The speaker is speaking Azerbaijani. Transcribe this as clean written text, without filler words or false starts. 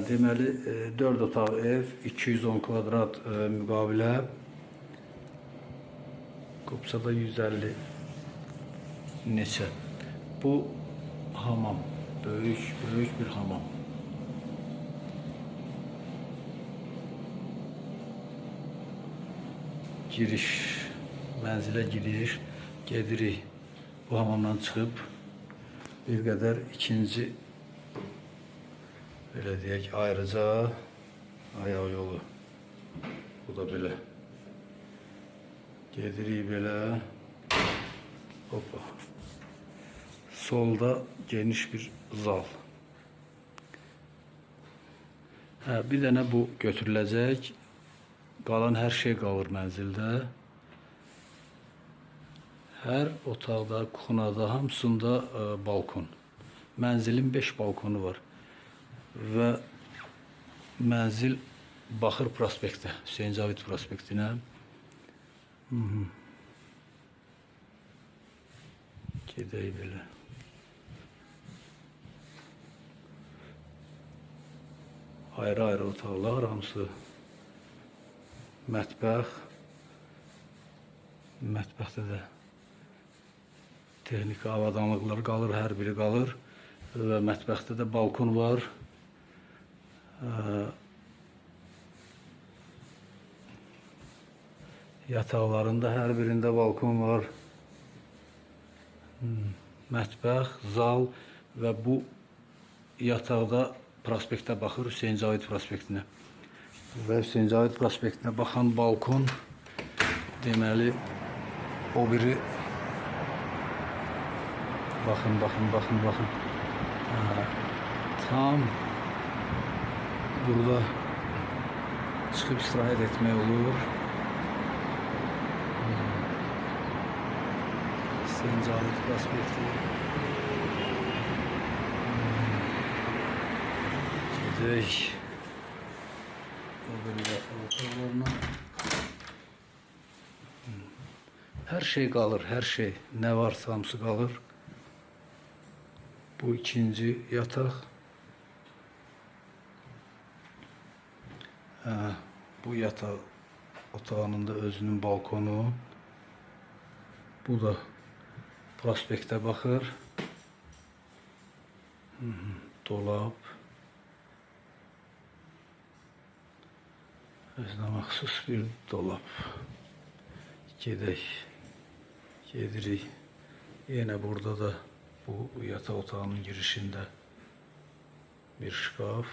deməli 4 otaq ev, 210 kvadrat müqavilə. Qopsada 150 neçə. Bu hamam, böyük bir hamam. Giriş, mənzilə giriş, gedirik. Bu hamamdan çıxıb bir qədər ikinci, belə deyək, ayrıca ayaq yolu. Bu da belə. Gedirik belə. Hoppa. Solda geniş bir zal. Bir dənə bu götürüləcək. Qalan hər şey qalır mənzildə. Hər otaqda, kuxunada, hamısında balkon. Mənzilin 5 balkonu var. Və mənzil baxır prospektə, Hüseyin Cavid prospektinə. Gedək belə. Ayrı-ayrı otaqlar, hamısı mətbəx. Mətbəxdə də texniki avadanlıqlar qalır, hər biri qalır. Və mətbəxdə də balkon var. Yataqlarında hər birində balkon var. Mətbəx, zal və bu yataqda prospektə baxır, Hüseyin Cavid prospektinə. Və Hüseyin Cavid prospektinə baxan balkon, deməli, o biri, baxın. Tam burada çıxıb istirahət etmək olur. Hüseyin Cavid prospekti. Gedək. O biri otaqlarına. Hər şey qalır, hər şey. Nə varsa hamısı qalır. Bu ikinci yataq. Bu yataq otağının da özünün balkonu. Bu da prospektə baxır. Dolab. Özünə məxsus bir dolab. Gedək. Gedirik. Yenə burada da bu yataq otağının girişində bir şkaf.